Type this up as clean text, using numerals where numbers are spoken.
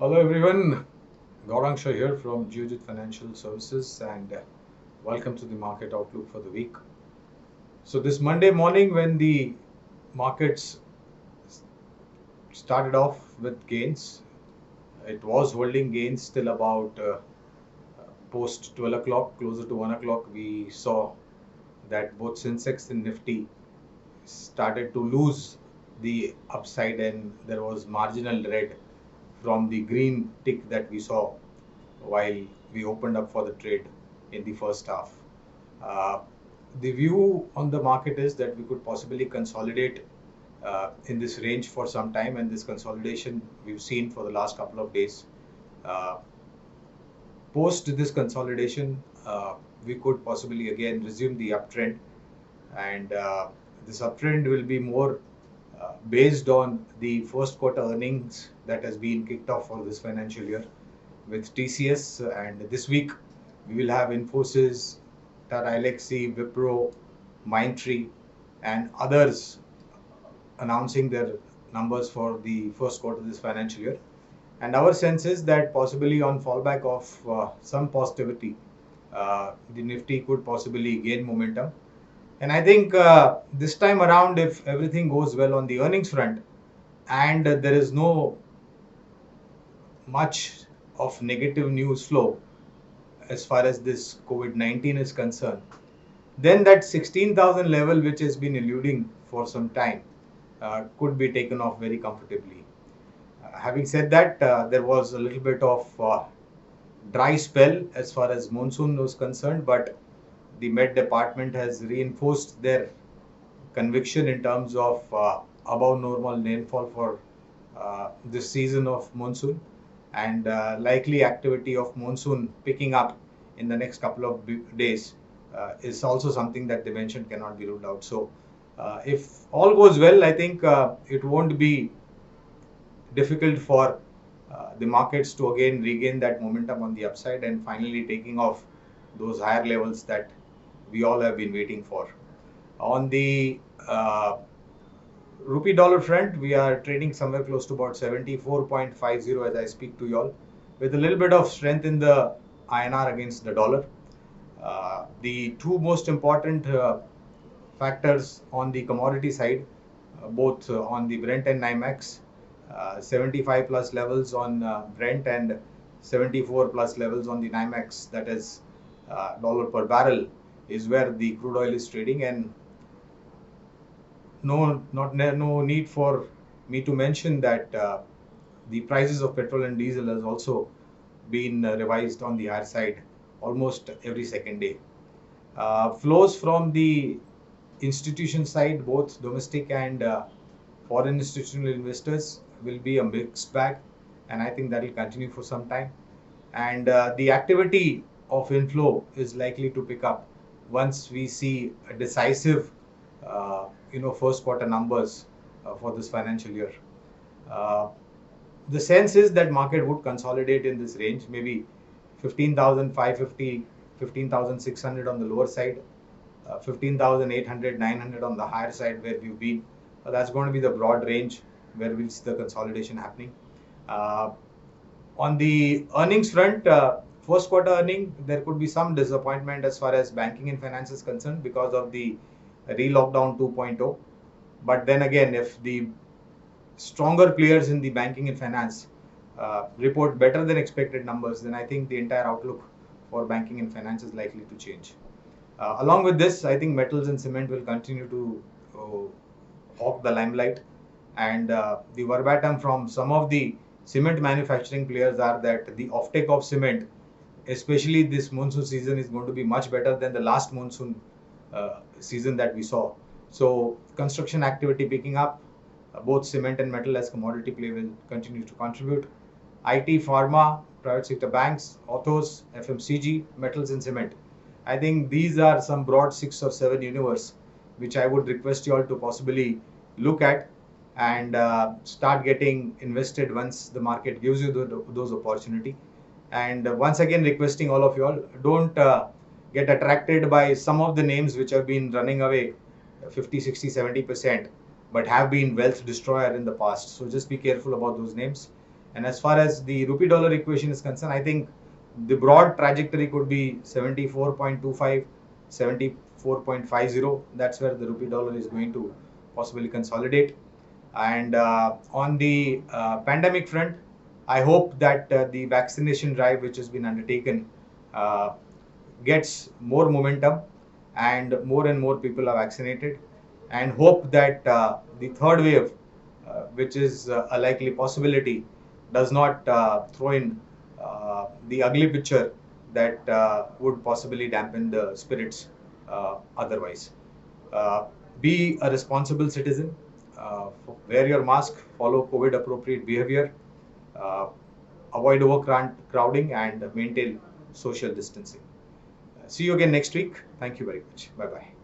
Hello everyone, Gaurang Shah here from Geojit Financial Services and welcome to the market outlook for the week. So this Monday morning when the markets started off with gains, it was holding gains till about post 12 o'clock, closer to 1 o'clock, we saw that both Sensex and Nifty started to lose the upside and there was marginal red from the green tick that we saw while we opened up for the trade in the first half. Uh, the view on the market is that we could possibly consolidate in this range for some time, and this consolidation we've seen for the last couple of days. Uh, Post this consolidation, we could possibly again resume the uptrend, and this uptrend will be more based on the first quarter earnings that has been kicked off for this financial year with TCS, and this week we will have Infosys, Tata Elxsi, Wipro, Mindtree, and others announcing their numbers for the first quarter of this financial year. And our sense is that possibly on fallback of some positivity, the Nifty could possibly gain momentum. And I think this time around, if everything goes well on the earnings front and there is no much of negative news flow as far as this COVID-19 is concerned, then that 16,000 level, which has been eluding for some time, could be taken off very comfortably. Having said that, there was a little bit of dry spell as far as monsoon was concerned, but the Met Department has reinforced their conviction in terms of above normal rainfall for this season of monsoon, and likely activity of monsoon picking up in the next couple of days is also something that they mentioned cannot be ruled out. So if all goes well, I think it won't be difficult for the markets to again regain that momentum on the upside and finally taking off those higher levels that we all have been waiting for. On the rupee dollar front, we are trading somewhere close to about 74.50 as I speak to you all, with a little bit of strength in the INR against the dollar. The two most important factors on the commodity side, both on the Brent and NYMEX, 75 plus levels on Brent and 74 plus levels on the NYMEX, that is dollar per barrel, is where the crude oil is trading. And no need for me to mention that the prices of petrol and diesel has also been revised on the higher side almost every second day. Flows from the institution side, both domestic and foreign institutional investors, will be a mixed bag, and I think that will continue for some time. And the activity of inflow is likely to pick up once we see a decisive, first quarter numbers for this financial year. Uh, the sense is that market would consolidate in this range, maybe 15,550, 15,600 on the lower side, 15,800, 900 on the higher side where we've been. That's going to be the broad range where we'll see the consolidation happening. Uh, on the earnings front, first quarter earning, there could be some disappointment as far as banking and finance is concerned because of the re-lockdown 2.0. But then again, if the stronger players in the banking and finance report better than expected numbers, then I think the entire outlook for banking and finance is likely to change. Along with this, I think metals and cement will continue to hawk the limelight. And the verbatim from some of the cement manufacturing players are that the offtake of cement, especially this monsoon season, is going to be much better than the last monsoon season that we saw. So construction activity picking up, both cement and metal as commodity play will continue to contribute. IT, pharma, private sector banks, autos, FMCG, metals and cement. I think these are some broad 6 or 7 universe which I would request you all to possibly look at and start getting invested once the market gives you those opportunity. And once again, requesting all of you all, don't get attracted by some of the names which have been running away 50, 60, 70%, but have been wealth destroyer in the past. So just be careful about those names. And as far as the rupee dollar equation is concerned, I think the broad trajectory could be 74.25, 74.50. That's where the rupee dollar is going to possibly consolidate. And on the pandemic front, I hope that the vaccination drive which has been undertaken uh, gets more momentum and more people are vaccinated, and hope that the third wave, which is a likely possibility, does not throw in the ugly picture that would possibly dampen the spirits otherwise. Uh, be a responsible citizen, wear your mask, follow COVID appropriate behavior, uh, avoid overcrowding, and maintain social distancing. See you again next week. Thank you very much. Bye bye.